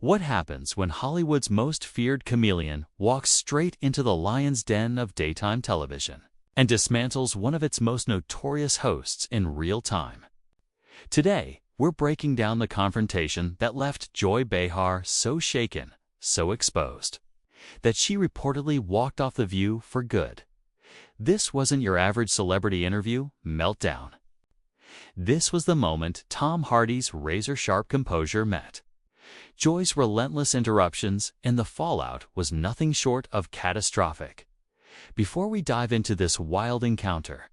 What happens when Hollywood's most feared chameleon walks straight into the lion's den of daytime television and dismantles one of its most notorious hosts in real time? Today, we're breaking down the confrontation that left Joy Behar so shaken, so exposed, that she reportedly walked off The View for good. This wasn't your average celebrity interview meltdown. This was the moment Tom Hardy's razor-sharp composure met Joy's relentless interruptions, and the fallout was nothing short of catastrophic. Before we dive into this wild encounter,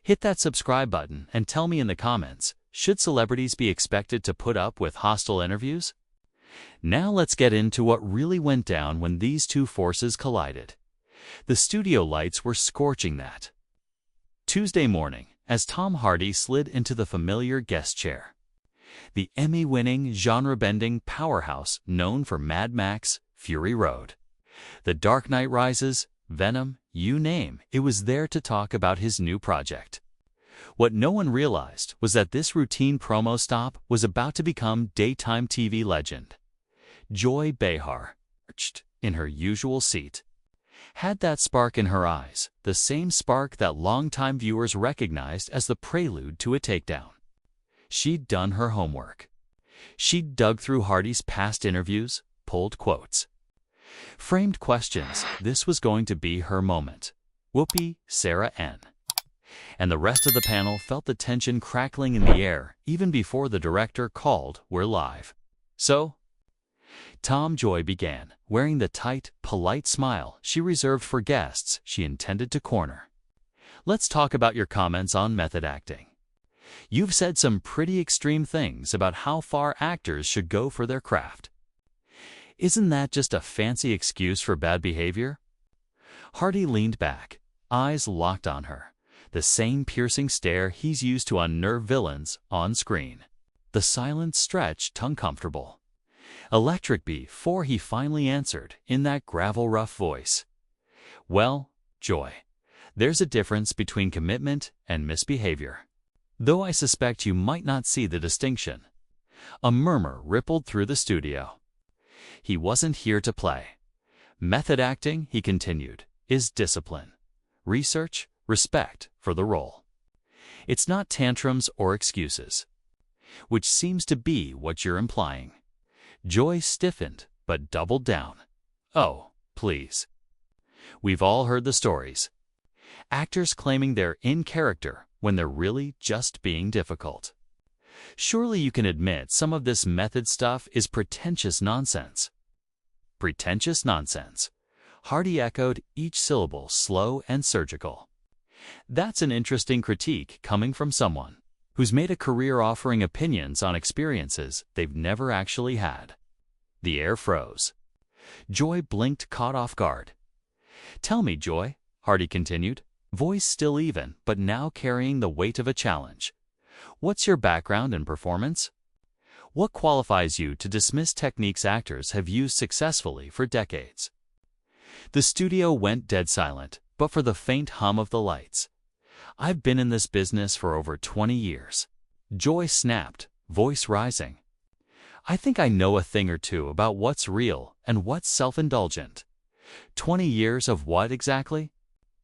hit that subscribe button and tell me in the comments, should celebrities be expected to put up with hostile interviews? Now let's get into what really went down when these two forces collided. The studio lights were scorching that Tuesday morning as Tom Hardy slid into the familiar guest chair. The Emmy-winning, genre-bending powerhouse known for Mad Max, Fury Road, The Dark Knight Rises, Venom, you name, it was there to talk about his new project. What no one realized was that this routine promo stop was about to become daytime TV legend. Joy Behar, perched in her usual seat, had that spark in her eyes, the same spark that longtime viewers recognized as the prelude to a takedown. She'd done her homework. She'd dug through Hardy's past interviews, pulled quotes, framed questions. This was going to be her moment. Whoopi, Sarah N. and the rest of the panel felt the tension crackling in the air even before the director called, "We're live." So, Tom Joy began, wearing the tight, polite smile she reserved for guests she intended to corner. Let's talk about your comments on method acting. You've said some pretty extreme things about how far actors should go for their craft. Isn't that just a fancy excuse for bad behavior? Hardy leaned back, eyes locked on her, the same piercing stare he's used to unnerve villains on screen. The silent stretched uncomfortable, electric before he finally answered in that gravel-rough voice. Well, Joy, there's a difference between commitment and misbehavior, though I suspect you might not see the distinction. A murmur rippled through the studio. He wasn't here to play. Method acting, he continued, is discipline, research, respect for the role. It's not tantrums or excuses, which seems to be what you're implying. Joy stiffened, but doubled down. Oh, please. We've all heard the stories. Actors claiming they're in character when they're really just being difficult. Surely you can admit some of this method stuff is pretentious nonsense. Pretentious nonsense. Hardy echoed, each syllable slow and surgical. That's an interesting critique coming from someone who's made a career offering opinions on experiences they've never actually had. The air froze. Joy blinked, caught off guard. Tell me, Joy, Hardy continued, voice still even, but now carrying the weight of a challenge. What's your background and performance? What qualifies you to dismiss techniques actors have used successfully for decades? The studio went dead silent, but for the faint hum of the lights. I've been in this business for over 20 years. Joy snapped, voice rising. I think I know a thing or two about what's real and what's self-indulgent. 20 years of what exactly?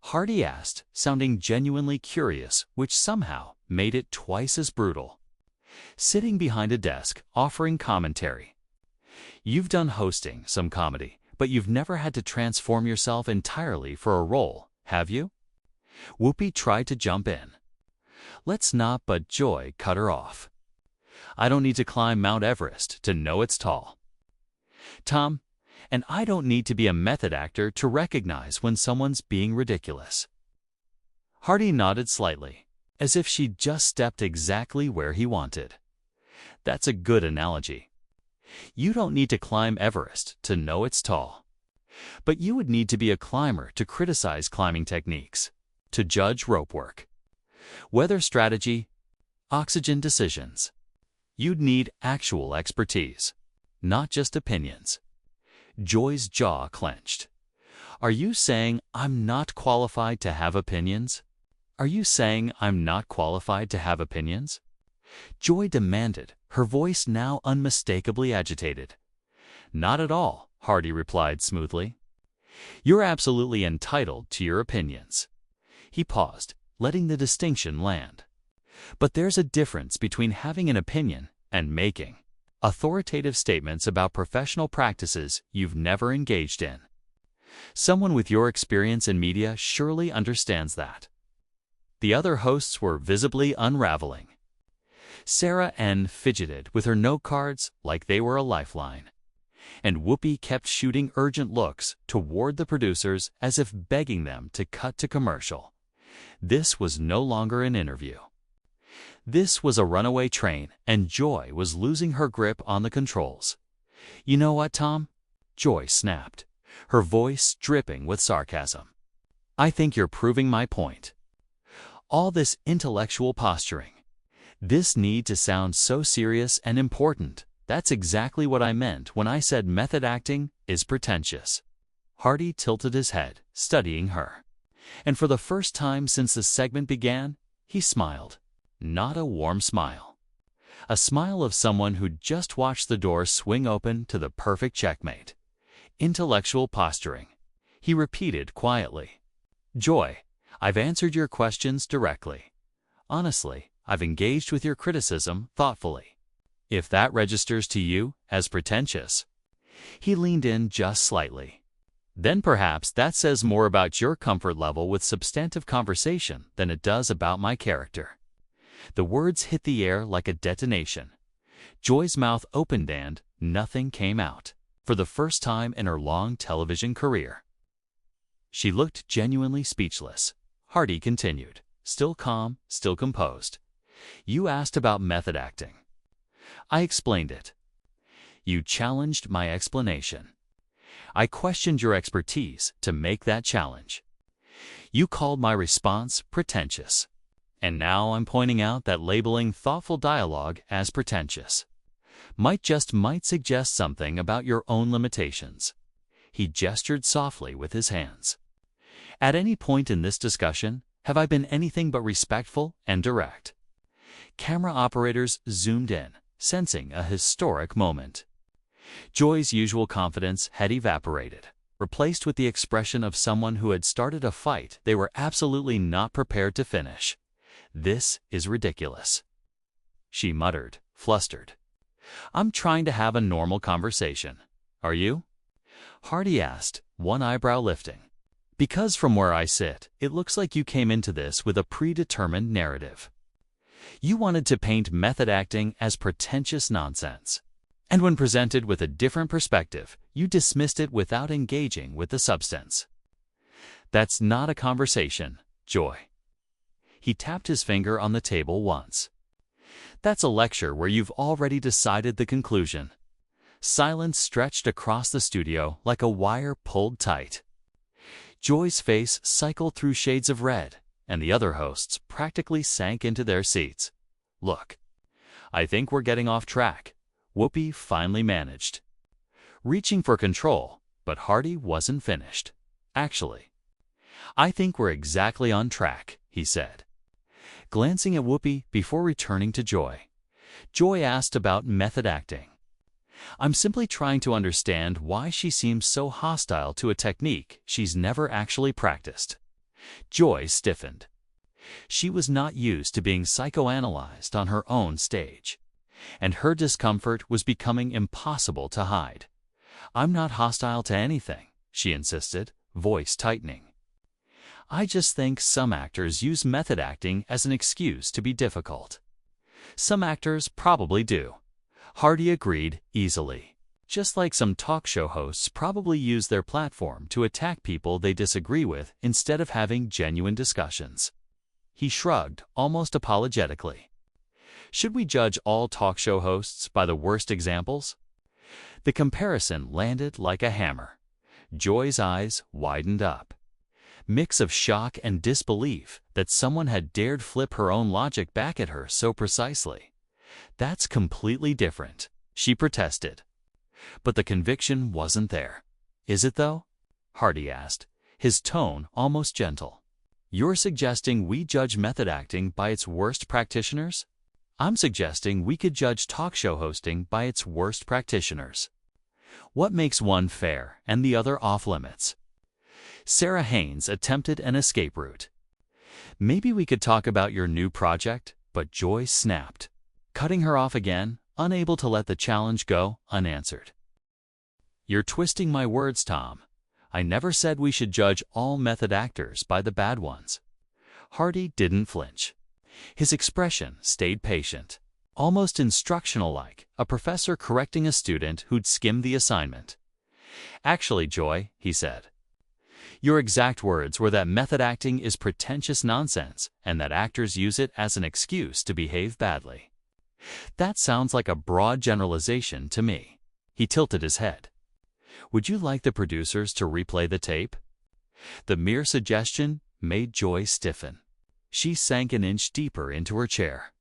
Hardy asked, sounding genuinely curious, which somehow made it twice as brutal. Sitting behind a desk, offering commentary. You've done hosting, some comedy, but you've never had to transform yourself entirely for a role, have you? Whoopi tried to jump in. Let's not, but Joy cut her off. I don't need to climb Mount Everest to know it's tall. Tom, and I don't need to be a method actor to recognize when someone's being ridiculous. Hardy nodded slightly, as if she'd just stepped exactly where he wanted. That's a good analogy. You don't need to climb Everest to know it's tall. But you would need to be a climber to criticize climbing techniques, to judge rope work, weather strategy, oxygen decisions. You'd need actual expertise, not just opinions. Joy's jaw clenched. Are you saying I'm not qualified to have opinions? Are you saying I'm not qualified to have opinions? Joy demanded, her voice now unmistakably agitated. Not at all, Hardy replied smoothly. You're absolutely entitled to your opinions. He paused, letting the distinction land. But there's a difference between having an opinion and making authoritative statements about professional practices you've never engaged in. Someone with your experience in media surely understands that. The other hosts were visibly unraveling. Sarah N. fidgeted with her note cards like they were a lifeline, and Whoopi kept shooting urgent looks toward the producers as if begging them to cut to commercial. This was no longer an interview. This was a runaway train, and Joy was losing her grip on the controls. You know what, Tom? Joy snapped, her voice dripping with sarcasm. I think you're proving my point. All this intellectual posturing, this need to sound so serious and important, that's exactly what I meant when I said method acting is pretentious. Hardy tilted his head, studying her. And for the first time since the segment began, he smiled. Not a warm smile. A smile of someone who'd just watched the door swing open to the perfect checkmate. Intellectual posturing. He repeated quietly. Joy, I've answered your questions directly. Honestly, I've engaged with your criticism thoughtfully. If that registers to you as pretentious. He leaned in just slightly. Then perhaps that says more about your comfort level with substantive conversation than it does about my character. The words hit the air like a detonation. Joy's mouth opened and nothing came out, for the first time in her long television career. She looked genuinely speechless. Hardy continued, still calm, still composed. You asked about method acting. I explained it. You challenged my explanation. I questioned your expertise to make that challenge. You called my response pretentious. And now I'm pointing out that labeling thoughtful dialogue as pretentious might suggest something about your own limitations. He gestured softly with his hands. At any point in this discussion, have I been anything but respectful and direct? Camera operators zoomed in, sensing a historic moment. Joy's usual confidence had evaporated, replaced with the expression of someone who had started a fight they were absolutely not prepared to finish. This is ridiculous. She muttered, flustered. I'm trying to have a normal conversation. Are you? Hardy asked, one eyebrow lifting. Because from where I sit, it looks like you came into this with a predetermined narrative. You wanted to paint method acting as pretentious nonsense. And when presented with a different perspective, you dismissed it without engaging with the substance. That's not a conversation, Joy. He tapped his finger on the table once. That's a lecture where you've already decided the conclusion. Silence stretched across the studio like a wire pulled tight. Joy's face cycled through shades of red, and the other hosts practically sank into their seats. Look, I think we're getting off track, Whoopi finally managed. Reaching for control, but Hardy wasn't finished. Actually, I think we're exactly on track, he said. Glancing at Whoopi before returning to Joy. Joy asked about method acting. I'm simply trying to understand why she seems so hostile to a technique she's never actually practiced. Joy stiffened. She was not used to being psychoanalyzed on her own stage, and her discomfort was becoming impossible to hide. I'm not hostile to anything, she insisted, voice tightening. I just think some actors use method acting as an excuse to be difficult. Some actors probably do. Hardy agreed easily. Just like some talk show hosts probably use their platform to attack people they disagree with instead of having genuine discussions. He shrugged, almost apologetically. Should we judge all talk show hosts by the worst examples? The comparison landed like a hammer. Joy's eyes widened up. Mix of shock and disbelief that someone had dared flip her own logic back at her so precisely. That's completely different, she protested. But the conviction wasn't there. Is it though? Hardy asked, his tone almost gentle. You're suggesting we judge method acting by its worst practitioners? I'm suggesting we could judge talk show hosting by its worst practitioners. What makes one fair and the other off-limits? Sarah Haynes attempted an escape route. Maybe we could talk about your new project, but Joy snapped, cutting her off again, unable to let the challenge go unanswered. You're twisting my words, Tom. I never said we should judge all method actors by the bad ones. Hardy didn't flinch. His expression stayed patient, almost instructional-like, a professor correcting a student who'd skimmed the assignment. Actually, Joy, he said, your exact words were that method acting is pretentious nonsense and that actors use it as an excuse to behave badly. That sounds like a broad generalization to me. He tilted his head. Would you like the producers to replay the tape? The mere suggestion made Joy stiffen. She sank an inch deeper into her chair,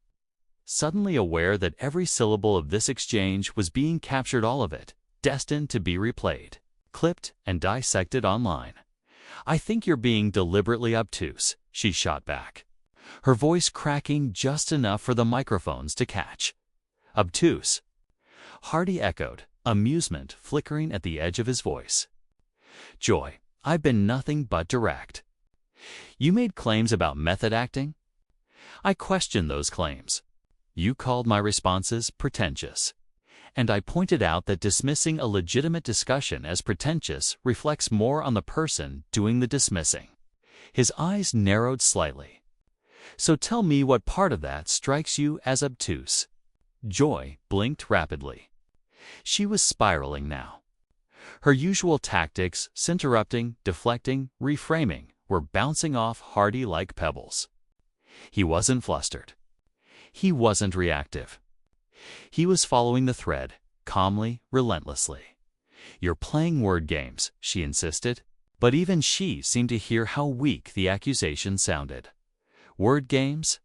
suddenly aware that every syllable of this exchange was being captured, all of it, destined to be replayed, clipped, and dissected online. I think you're being deliberately obtuse, she shot back, her voice cracking just enough for the microphones to catch. Obtuse? Hardy echoed, amusement flickering at the edge of his voice. Joy, I've been nothing but direct. You made claims about method acting? I questioned those claims. You called my responses pretentious. And I pointed out that dismissing a legitimate discussion as pretentious reflects more on the person doing the dismissing. His eyes narrowed slightly. So tell me what part of that strikes you as obtuse. Joy blinked rapidly. She was spiraling now. Her usual tactics, interrupting, deflecting, reframing, were bouncing off Hardy like pebbles. He wasn't flustered. He wasn't reactive. He was following the thread, calmly, relentlessly. You're playing word games, she insisted, but even she seemed to hear how weak the accusation sounded. Word games?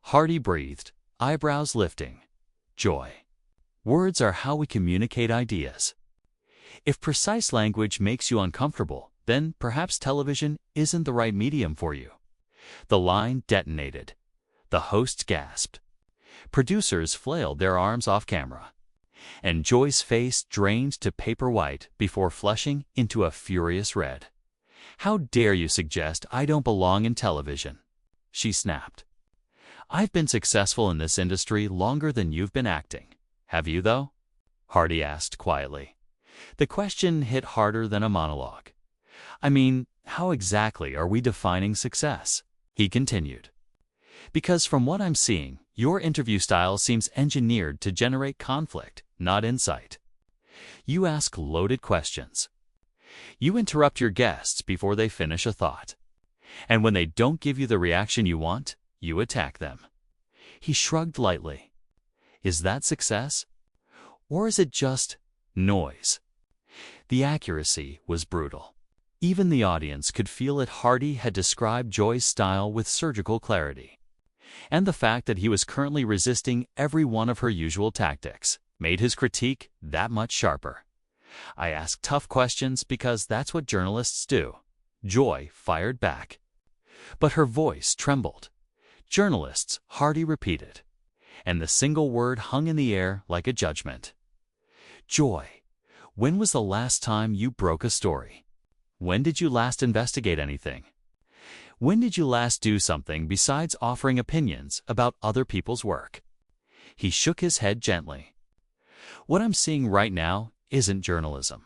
Hardy breathed, eyebrows lifting. Joy. Words are how we communicate ideas. If precise language makes you uncomfortable, then perhaps television isn't the right medium for you. The line detonated. The host gasped. Producers flailed their arms off camera. And Joy's face drained to paper white before flushing into a furious red. How dare you suggest I don't belong in television? She snapped. I've been successful in this industry longer than you've been acting. Have you, though? Hardy asked quietly. The question hit harder than a monologue. I mean, how exactly are we defining success? He continued. Because from what I'm seeing, your interview style seems engineered to generate conflict, not insight. You ask loaded questions. You interrupt your guests before they finish a thought. And when they don't give you the reaction you want, you attack them. He shrugged lightly. Is that success? Or is it just noise? The accuracy was brutal. Even the audience could feel it. Hardy had described Joy's style with surgical clarity. And the fact that he was currently resisting every one of her usual tactics made his critique that much sharper. I ask tough questions because that's what journalists do. Joy fired back. But her voice trembled. Journalists, Hardy repeated. And the single word hung in the air like a judgment. Joy, when was the last time you broke a story? When did you last investigate anything? When did you last do something besides offering opinions about other people's work? He shook his head gently. What I'm seeing right now isn't journalism.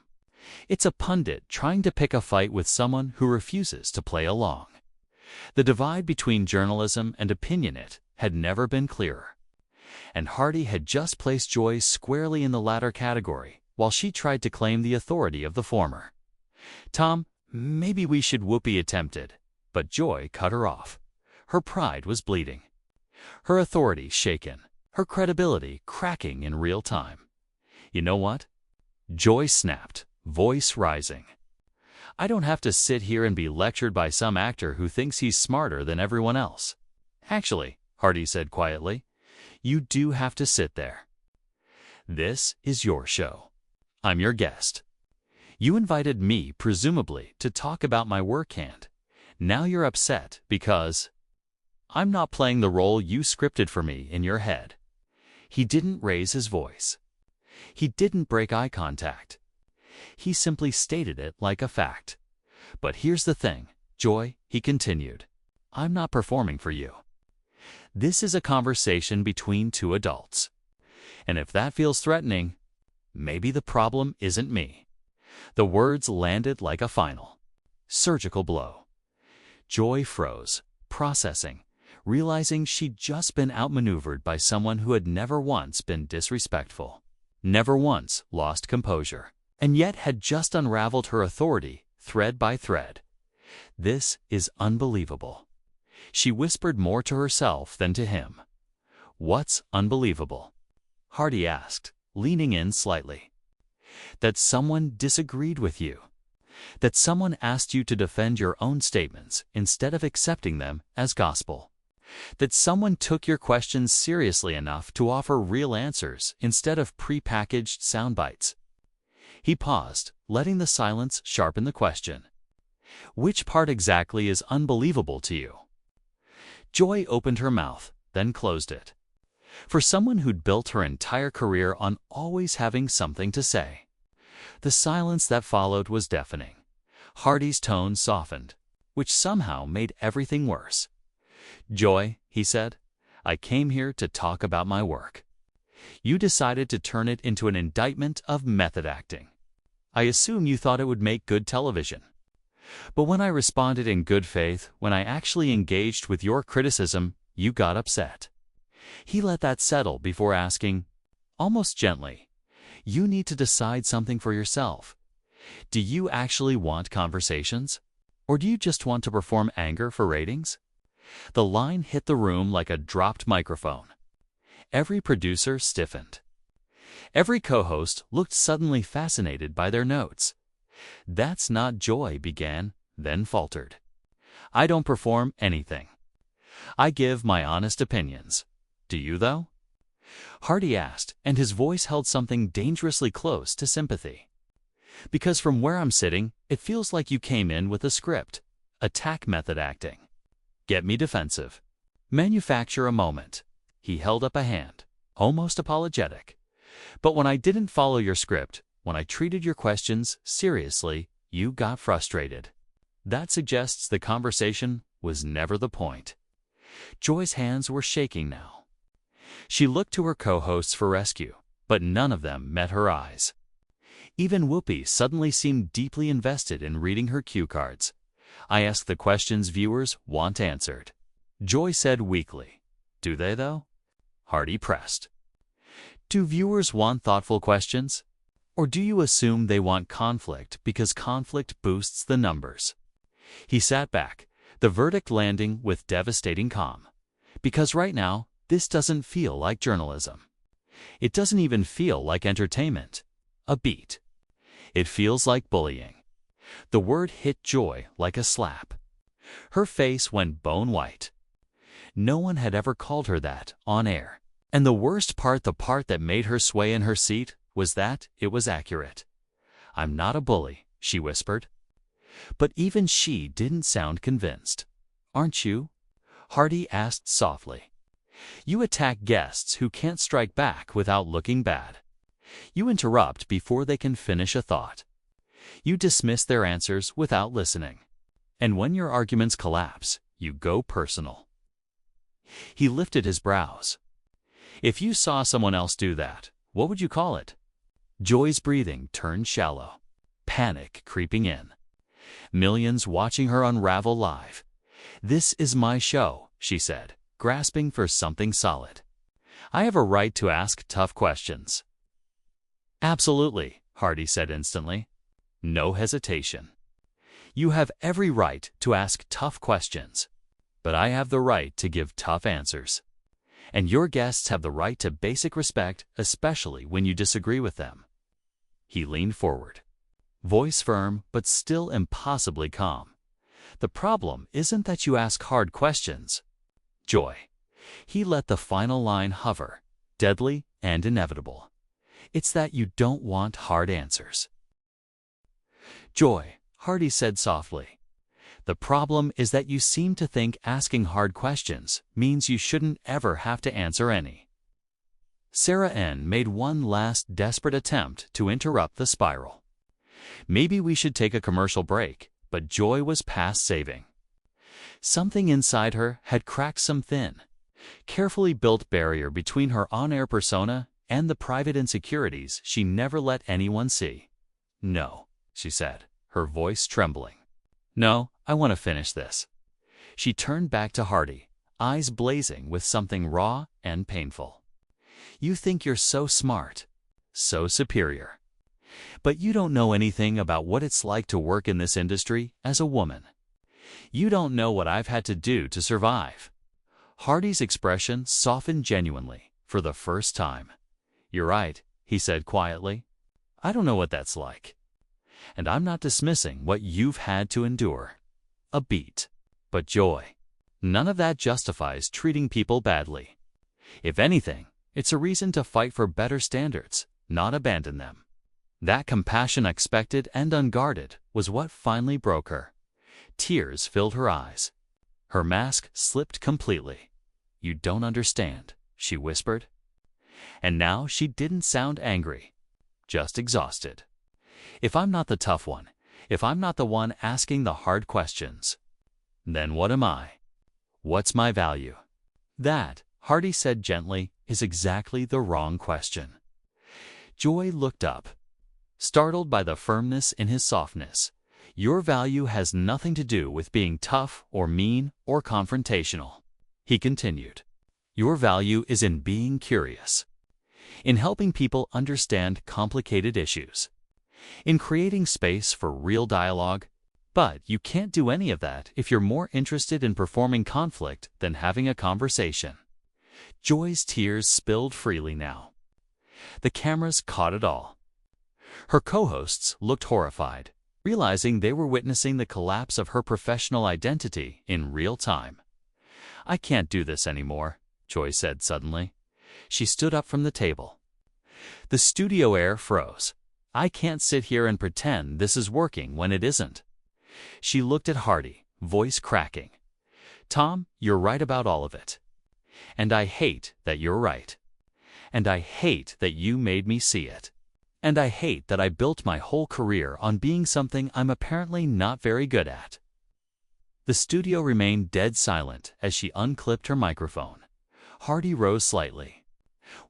It's a pundit trying to pick a fight with someone who refuses to play along. The divide between journalism and opinionate had never been clearer. And Hardy had just placed Joy squarely in the latter category, while she tried to claim the authority of the former. Tom, maybe we should whoopee attempted. But Joy cut her off. Her pride was bleeding. Her authority shaken. Her credibility cracking in real time. You know what? Joy snapped, voice rising. I don't have to sit here and be lectured by some actor who thinks he's smarter than everyone else. Actually, Hardy said quietly, you do have to sit there. This is your show. I'm your guest. You invited me, presumably, to talk about my work hand. Now you're upset because I'm not playing the role you scripted for me in your head. He didn't raise his voice. He didn't break eye contact. He simply stated it like a fact. But here's the thing, Joy, he continued. I'm not performing for you. This is a conversation between two adults. And if that feels threatening, maybe the problem isn't me. The words landed like a final, surgical blow. Joy froze, processing, realizing she'd just been outmaneuvered by someone who had never once been disrespectful, never once lost composure, and yet had just unraveled her authority thread by thread. This is unbelievable. She whispered more to herself than to him. What's unbelievable? Hardy asked, leaning in slightly. That someone disagreed with you. That someone asked you to defend your own statements instead of accepting them as gospel. That someone took your questions seriously enough to offer real answers instead of pre-packaged sound bites. He paused, letting the silence sharpen the question. Which part exactly is unbelievable to you? Joy opened her mouth, then closed it. For someone who'd built her entire career on always having something to say. The silence that followed was deafening. Hardy's tone softened, which somehow made everything worse. Joy, he said, I came here to talk about my work. You decided to turn it into an indictment of method acting. I assume you thought it would make good television. But when I responded in good faith, when I actually engaged with your criticism, you got upset. He let that settle before asking, almost gently, you need to decide something for yourself. Do you actually want conversations? Or do you just want to perform anger for ratings? The line hit the room like a dropped microphone. Every producer stiffened. Every co-host looked suddenly fascinated by their notes. That's not Joy began, then faltered. I don't perform anything. I give my honest opinions. Do you, though? Hardy asked, and his voice held something dangerously close to sympathy. Because from where I'm sitting, it feels like you came in with a script. Attack method acting. Get me defensive. Manufacture a moment. He held up a hand, almost apologetic. But when I didn't follow your script, when I treated your questions seriously, you got frustrated. That suggests the conversation was never the point. Joy's hands were shaking now. She looked to her co-hosts for rescue, but none of them met her eyes. Even Whoopi suddenly seemed deeply invested in reading her cue cards. I ask the questions viewers want answered. Joy said weakly. Do they, though? Hardy pressed. Do viewers want thoughtful questions? Or do you assume they want conflict because conflict boosts the numbers? He sat back, the verdict landing with devastating calm. Because right now, this doesn't feel like journalism. It doesn't even feel like entertainment. A beat. It feels like bullying. The word hit Joy like a slap. Her face went bone white. No one had ever called her that on air. And the worst part, the part that made her sway in her seat, was that it was accurate. I'm not a bully, she whispered. But even she didn't sound convinced. Aren't you? Hardy asked softly. You attack guests who can't strike back without looking bad. You interrupt before they can finish a thought. You dismiss their answers without listening. And when your arguments collapse, you go personal. He lifted his brows. If you saw someone else do that, what would you call it? Joy's breathing turned shallow, panic creeping in. Millions watching her unravel live. This is my show, she said, grasping for something solid. I have a right to ask tough questions. Absolutely, Hardy said instantly. No hesitation. You have every right to ask tough questions, but I have the right to give tough answers. And your guests have the right to basic respect, especially when you disagree with them. He leaned forward, voice firm but still impossibly calm. The problem isn't that you ask hard questions, Joy. He let the final line hover, deadly and inevitable. It's that you don't want hard answers. Joy, Hardy said softly. The problem is that you seem to think asking hard questions means you shouldn't ever have to answer any. Sarah N. made one last desperate attempt to interrupt the spiral. Maybe we should take a commercial break, but Joy was past saving. Something inside her had cracked some thin, carefully built barrier between her on-air persona and the private insecurities she never let anyone see. "No," she said, her voice trembling. "No, I want to finish this." She turned back to Hardy, eyes blazing with something raw and painful. "You think you're so smart, so superior. But you don't know anything about what it's like to work in this industry as a woman. You don't know what I've had to do to survive." Hardy's expression softened genuinely for the first time. "You're right," he said quietly. "I don't know what that's like. And I'm not dismissing what you've had to endure. A beat. But Joy, none of that justifies treating people badly. If anything, it's a reason to fight for better standards, not abandon them." That compassion, expected and unguarded, was what finally broke her. Tears filled her eyes. Her mask slipped completely. "You don't understand," she whispered. And now she didn't sound angry, just exhausted. "If I'm not the tough one, if I'm not the one asking the hard questions, then what am I? What's my value?" "That," Hardy said gently, "is exactly the wrong question." Joy looked up, startled by the firmness in his softness. "Your value has nothing to do with being tough or mean or confrontational," he continued. "Your value is in being curious, in helping people understand complicated issues, in creating space for real dialogue. But you can't do any of that if you're more interested in performing conflict than having a conversation." Joy's tears spilled freely now. The cameras caught it all. Her co-hosts looked horrified, realizing they were witnessing the collapse of her professional identity in real time. "I can't do this anymore," Joy said suddenly. She stood up from the table. The studio air froze. "I can't sit here and pretend this is working when it isn't." She looked at Hardy, voice cracking. "Tom, you're right about all of it. And I hate that you're right. And I hate that you made me see it. And I hate that I built my whole career on being something I'm apparently not very good at." The studio remained dead silent as she unclipped her microphone. Hardy rose slightly,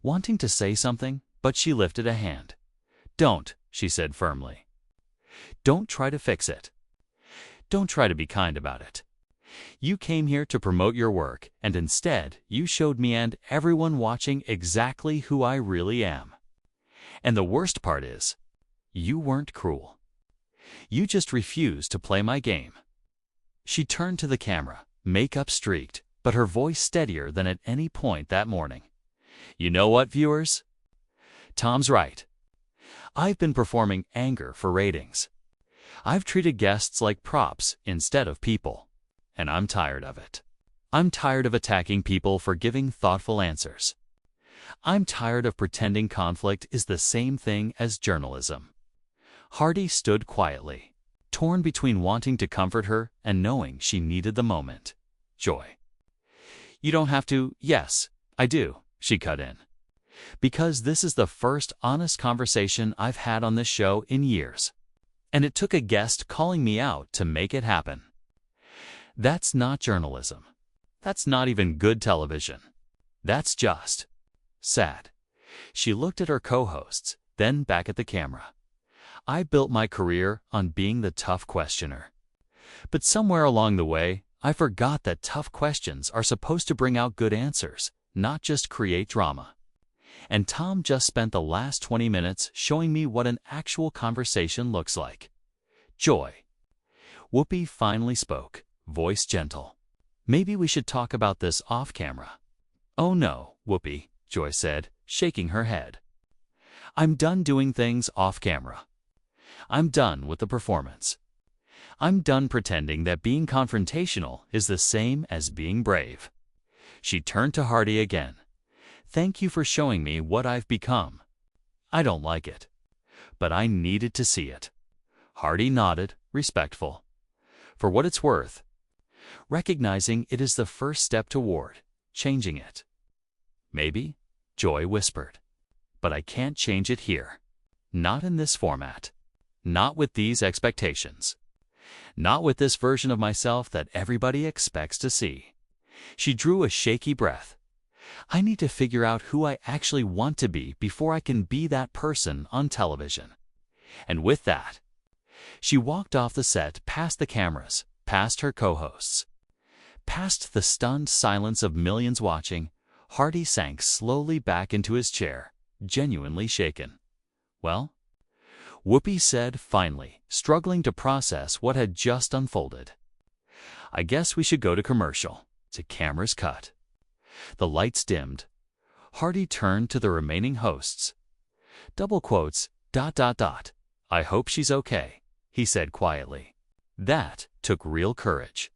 wanting to say something, but she lifted a hand. "Don't," she said firmly. "Don't try to fix it. Don't try to be kind about it. You came here to promote your work, and instead you showed me and everyone watching exactly who I really am. And the worst part is, you weren't cruel. You just refused to play my game." She turned to the camera, makeup streaked, but her voice steadier than at any point that morning. "You know what, viewers? Tom's right. I've been performing anger for ratings. I've treated guests like props instead of people, and I'm tired of it. I'm tired of attacking people for giving thoughtful answers. I'm tired of pretending conflict is the same thing as journalism." Hardy stood quietly, torn between wanting to comfort her and knowing she needed the moment. "Joy, you don't have to." "Yes, I do," she cut in. "Because this is the first honest conversation I've had on this show in years. And it took a guest calling me out to make it happen. That's not journalism. That's not even good television. That's just sad." She looked at her co-hosts, then back at the camera. "I built my career on being the tough questioner. But somewhere along the way, I forgot that tough questions are supposed to bring out good answers, not just create drama. And Tom just spent the last 20 minutes showing me what an actual conversation looks like." "Joy." Whoopi finally spoke, voice gentle. "Maybe we should talk about this off camera." "Oh no, Whoopi," Joy said, shaking her head. "I'm done doing things off camera. I'm done with the performance. I'm done pretending that being confrontational is the same as being brave." She turned to Hardy again. "Thank you for showing me what I've become. I don't like it, but I needed to see it." Hardy nodded, respectful. "For what it's worth, recognizing it is the first step toward changing it." "Maybe," Joy whispered, "but I can't change it here. Not in this format. Not with these expectations. Not with this version of myself that everybody expects to see. She drew a shaky breath. I need to figure out who I actually want to be before I can be that person on television. And with that, she walked off the set, past the cameras, past her co-hosts. Past the stunned silence of millions watching, Hardy sank slowly back into his chair, genuinely shaken. Well? Whoopi said finally, struggling to process what had just unfolded. I guess we should go to commercial. To cameras cut. The lights dimmed. Hardy turned to the remaining hosts. Double quotes, ... I hope she's okay, he said quietly. That took real courage.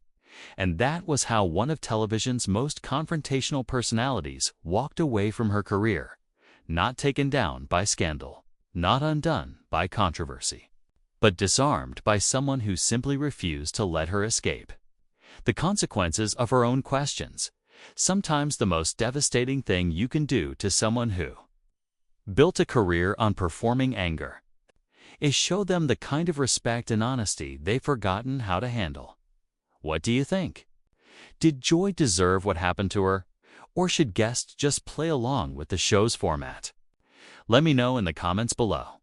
And that was how one of television's most confrontational personalities walked away from her career, not taken down by scandal, not undone by controversy, but disarmed by someone who simply refused to let her escape the consequences of her own questions. Sometimes the most devastating thing you can do to someone who built a career on performing anger is show them the kind of respect and honesty they've forgotten how to handle. What do you think? Did Joy deserve what happened to her, or should guests just play along with the show's format? Let me know in the comments below.